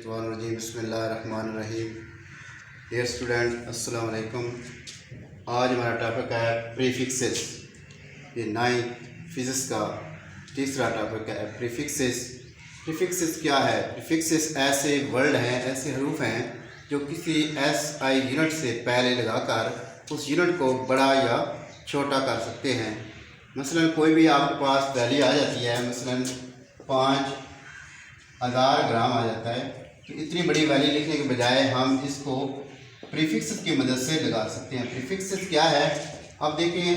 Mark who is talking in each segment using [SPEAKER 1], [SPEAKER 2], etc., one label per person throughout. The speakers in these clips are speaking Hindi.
[SPEAKER 1] मिनशैतानिर्रजीम बिस्मिल्लाहिर्रहमानिर्रहीम। डियर स्टूडेंट अस्सलाम वालेकुम। आज हमारा टॉपिक है प्रीफिक्सेस। ये 9th फिज़िक्स का तीसरा टॉपिक है प्रीफिक्सेस। प्रीफिक्सेस क्या है? प्रीफिक्सेस ऐसे वर्ड हैं, ऐसे हरूफ हैं जो किसी SI यूनिट से पहले लगाकर उस यूनिट को बड़ा या छोटा कर सकते हैं। मसलन कोई भी आपके पास वैल्यू आ जाती है, मसलन 5000 ग्राम आ जाता है, तो इतनी बड़ी वैल्यू लिखने के बजाय हम इसको प्रीफिक्सेस की मदद से लगा सकते हैं। प्रीफिक्सेस क्या है? अब देखिए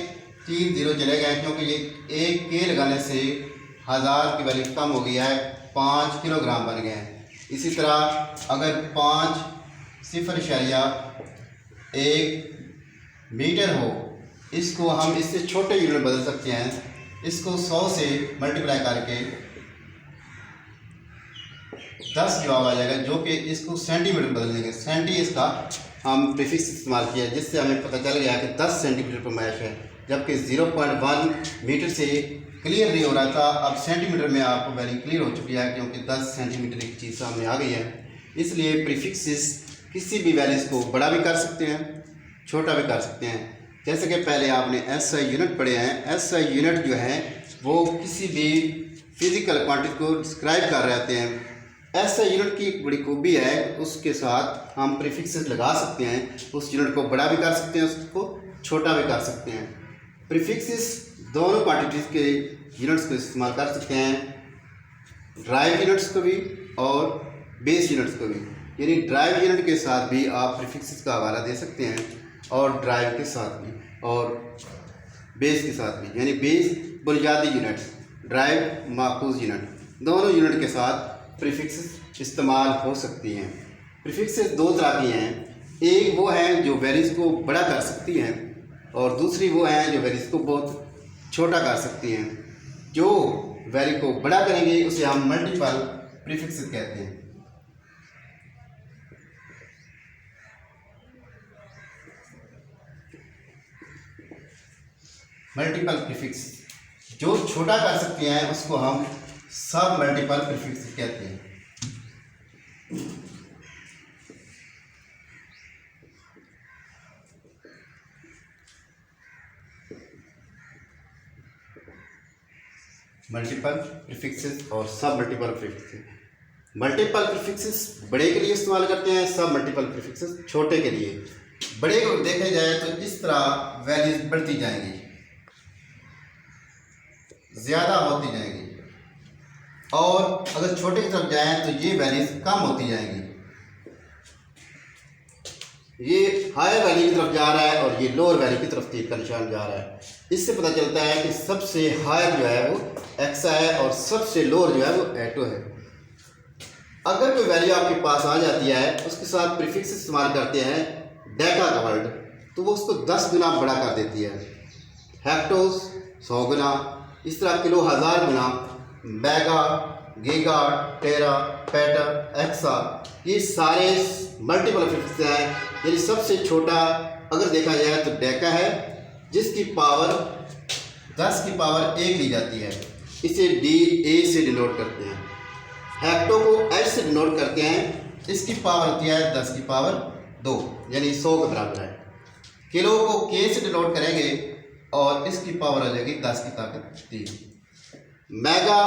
[SPEAKER 1] 3 0 चले गए क्योंकि ये एक के लगाने से 1000 की वैल्यू कम हो गया है, 5 किलोग्राम बन गए हैं। इसी तरह अगर 5.1 मीटर हो, इसको हम इससे छोटे यूनिट में बदल सकते हैं। इसको 100 से मल्टीप्लाई करके 10 जवाब आ जाएगा, जो कि इसको सेंटीमीटर में बदल देंगे। सेंटी इसका हम प्रीफिक्स इस्तेमाल किया, जिससे हमें पता चल गया कि 10 सेंटीमीटर पर मैच है, जबकि 0.1 मीटर से क्लियर नहीं हो रहा था। अब सेंटीमीटर में आपको वैल्यू क्लियर हो चुकी है, क्योंकि 10 सेंटीमीटर एक चीज़ सामने आ गई है। इसलिए प्रीफिक्सेस किसी भी वैल्यूज़ को बड़ा भी कर सकते हैं, छोटा भी कर सकते हैं। जैसे कि पहले आपने SI यूनिट पढ़े हैं। SI यूनिट जो है वो किसी भी फिज़िकल क्वांटिटी को डिस्क्राइब कर रहे होते हैं। SI यूनिट की एक बड़ी खूबी है, उसके साथ हम प्रीफिक्सेस लगा सकते हैं। उस यूनिट को बड़ा भी कर सकते हैं, उसको छोटा भी कर सकते हैं। प्रीफिक्सेस दोनों क्वांटिटीज़ के यूनिट्स को इस्तेमाल कर सकते हैं, ड्राइव यूनिट्स को भी और बेस यूनिट्स को भी। यानी ड्राइव यूनिट के साथ भी आप प्रीफिक्सेस का हवाला दे सकते हैं, और ड्राइव के साथ भी और बेस के साथ भी। यानी बेस बुनियादी यूनिट, ड्राइव माखूज यूनिट, दोनों यूनिट के साथ प्रीफिक्सेस इस्तेमाल हो सकती हैं। प्रीफिक्सेस दो तरह की हैं। एक वो हैं जो वैल्यूज़ को बड़ा कर सकती हैं, और दूसरी वो हैं जो वैल्यूज़ को बहुत छोटा कर सकती हैं। जो वैल्यू को बड़ा करेंगे उसे हम मल्टीपल प्रीफिक्सेस कहते हैं। मल्टीपल प्रीफिक्स जो छोटा कर सकते हैं उसको हम सब मल्टीपल प्रीफिक्स कहते हैं। मल्टीपल प्रीफिक्सेस और सब मल्टीपल प्रीफिक्सेस। मल्टीपल प्रीफिक्सेस बड़े के लिए इस्तेमाल करते हैं, सब मल्टीपल प्रीफिक्सेस छोटे के लिए। बड़े को देखा जाए तो इस तरह वैल्यूज बढ़ती जाएंगी, ज़्यादा होती जाएंगी, और अगर छोटे की तरफ जाएं तो ये वैल्यूज कम होती जाएंगी। ये हायर वैल्यू की तरफ जा रहा है और ये लोअर वैल्यू की तरफ तीर का निशान जा रहा है। इससे पता चलता है कि सबसे हायर जो है वो एक्सा है और सबसे लोअर जो है वो एटो है। अगर कोई वैल्यू आपके पास आ जाती है, उसके साथ प्रीफिक्स इस्तेमाल करते हैं डेका का वर्ड, तो वो उसको 10 गुना बड़ा कर देती है। हेक्टोस 100 गुना, इस तरह किलो 1000 गुना, मेगा, गीगा, टेरा, पेटा, एक्सा, ये सारे मल्टीपल प्रीफिक्स हैं। यानी सबसे छोटा अगर देखा जाए तो डेका है, जिसकी पावर 10 की पावर 1 ली जाती है। इसे DA से डिनोट करते हैं। हेक्टो को H से डिनोट करते हैं, इसकी पावर होती है 10 की पावर 2, यानी 100 के बराबर है। किलो को K से डिनोट करेंगे और इसकी पावर हो जाएगी 10 की ताकत 3। मेगा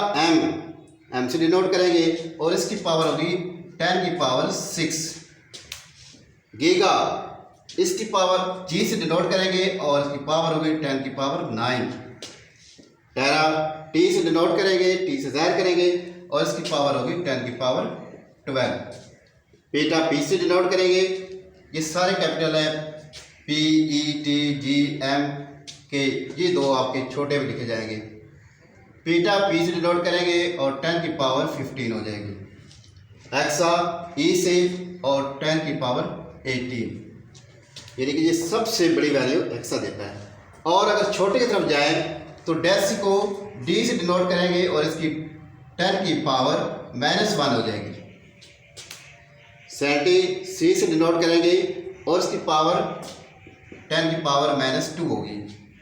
[SPEAKER 1] M से डिनोट करेंगे और इसकी पावर होगी 10 की पावर 6। गीगा इसकी पावर G से डिनोट करेंगे और इसकी पावर होगी 10 की पावर 9। टेरा T से डिनोट करेंगे, T से ज़ाहिर करेंगे और इसकी पावर होगी 10 की पावर 12। पेटा P से डिनोट करेंगे, ये सारे कैपिटल है, PETGMK, ये दो आपके छोटे में लिखे जाएंगे। पेटा P से डिनोट करेंगे और 10 की पावर 15 हो जाएगी। एक्सा E से और 10 की पावर 18, यानी कि ये सबसे बड़ी वैल्यू एक्सा देता है। और अगर छोटे की तरफ जाए तो डेसी को D से डिनोट करेंगे और इसकी 10 की पावर -1 हो जाएगी। सेंटी C से डिनोट करेंगे और इसकी पावर 10 की पावर -2 होगी,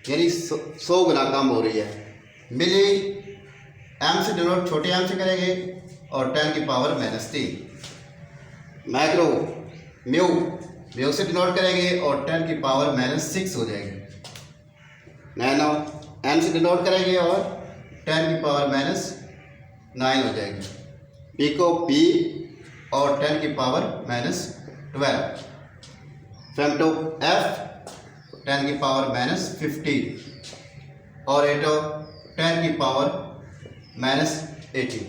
[SPEAKER 1] यानी 100 गुना कम हो रही है। मिली M से डिनोट छोटे m से करेंगे और 10 की पावर -3। माइक्रो म्यू म्यू से डिनोट करेंगे और 10 की पावर -6 हो जाएगी। नैनो एन से डिनोट करेंगे और 10 की पावर -9 हो जाएगी। पिको पी और 10 की पावर -12। फेमटो एफ 10 की पावर -15 और एटो 10 की पावर -18।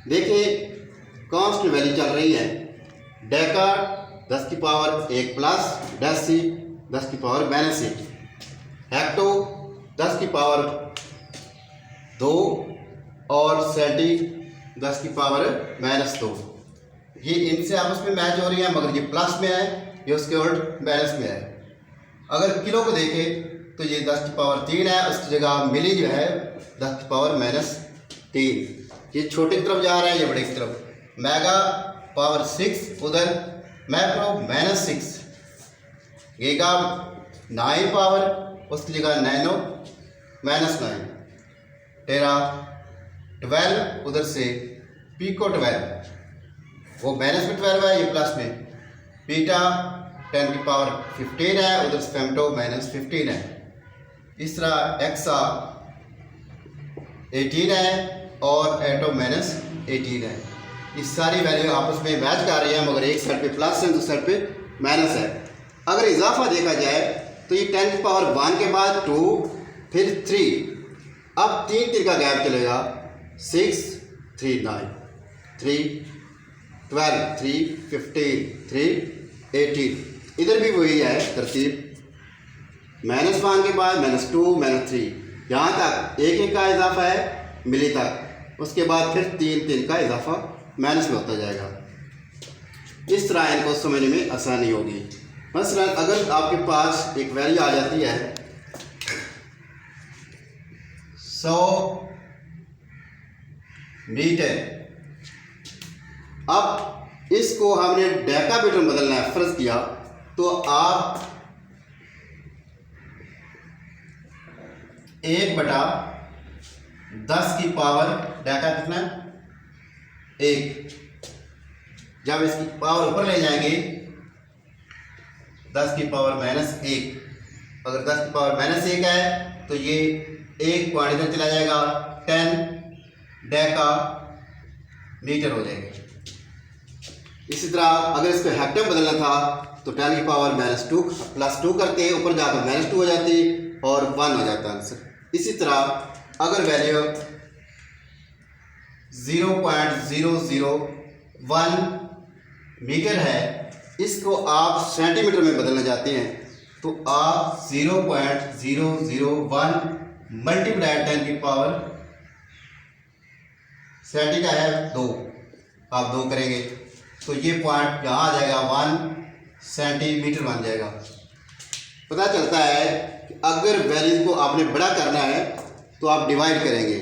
[SPEAKER 1] देखिए कांस्टेंट वैल्यू चल रही है। डेका 10 की पावर 1 प्लस डेसी 10 की पावर -1, हेक्टो 10 की पावर 2 और सेंटी 10 की पावर -2। ये इनसे आपस में मैच हो रही है, मगर ये प्लस में है, ये उसके उल्ट माइनस में है। अगर किलो को देखें तो ये 10 की पावर 3 है, उसकी जगह मिली जो है 10 की पावर -3। ये छोटे की तरफ जा रहा है, ये बड़े की तरफ। मेगा पावर 6 उधर, मैक्रो -6, गीगा 9 पावर, उसकी जगह नैनो -9, टेरा 12 उधर से, पिको 12 वो माइनस में 12 है, ये प्लस में। बीटा 10 की पावर 15 है, उधर से फेमटो -15 है। इस तरह एक्सा 18 है और एटो -18 है। ये सारी वैल्यू आपस में मैच कर रही है, मगर एक साइड पे प्लस है, दूसरी साइड पे माइनस है। अगर इजाफा देखा जाए तो ये 10 की पावर 1 के बाद 2 फिर 3, अब 3 का गैप चलेगा। 6 3 9 3 12 3 15 3 18। इधर भी वही है तरतीब, -1 के बाद -2 -3, यहाँ तक एक का इजाफा है मिली तक, उसके बाद फिर 3 का इजाफा माइनस में होता जाएगा। इस तरह इनको समझने में आसानी होगी। मसलन अगर आपके पास एक वैल्यू आ जाती है 100 मीटर, अब इसको हमने डेकामीटर में बदलना है, फर्ज किया तो आप 1/10 की पावर डेका कितना 1, जब इसकी पावर ऊपर ले जाएंगे 10 की पावर -1, अगर 10 की पावर -1 है तो ये 1 पॉइंट इधर चला जाएगा, 10 डेका मीटर हो जाएगा। इसी तरह अगर इसको हेक्टर बदलना था तो 10 की पावर -2 +2 करके ऊपर जाकर -2 हो जाती और 1 हो जाता आंसर। इसी तरह अगर वैल्यू 0.001 मीटर है, इसको आप सेंटीमीटर में बदलना चाहते हैं तो आप 0.001 मल्टीप्लाई 10 की पावर, सेंटी का है 2, आप 2 करेंगे तो ये पॉइंट यहाँ आ जाएगा, 1 सेंटीमीटर बन जाएगा। पता चलता है कि अगर वैल्यू को आपने बड़ा करना है तो आप डिवाइड करेंगे,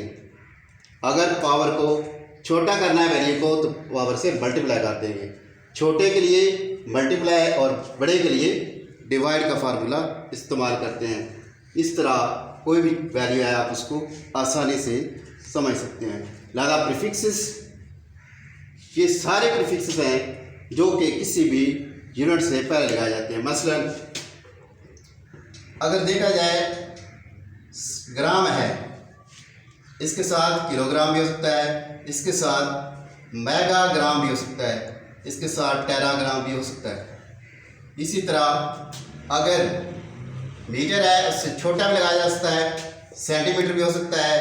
[SPEAKER 1] अगर पावर को छोटा करना है वैल्यू को तो पावर से मल्टीप्लाई कर देंगे। छोटे के लिए मल्टीप्लाई और बड़े के लिए डिवाइड का फार्मूला इस्तेमाल करते हैं। इस तरह कोई भी वैल्यू है आप उसको आसानी से समझ सकते हैं। लिहाजा प्रीफिक्सेस, ये सारे प्रीफिक्सेस हैं जो कि किसी भी यूनिट से पहले लगाए जाते हैं। मसलन अगर देखा जाए ग्राम है, इसके साथ किलोग्राम भी हो सकता है, इसके साथ मेगाग्राम भी हो सकता है, इसके साथ टेराग्राम भी हो सकता है। इसी तरह अगर मीटर है उससे छोटा भी लगाया जा सकता है, सेंटीमीटर भी हो सकता है,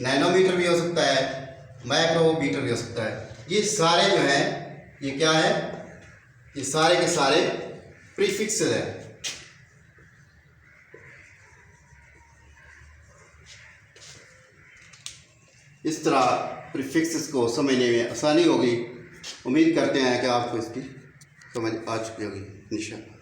[SPEAKER 1] नैनोमीटर भी हो सकता है, माइक्रोमीटर भी हो सकता है। ये सारे जो हैं ये क्या है, ये सारे के सारे प्रीफिक्सेस हैं। इस तरह प्रीफिक्सेस को समझने में आसानी होगी। उम्मीद करते हैं कि आपको इसकी समझ आ चुकी होगी इंशाअल्लाह।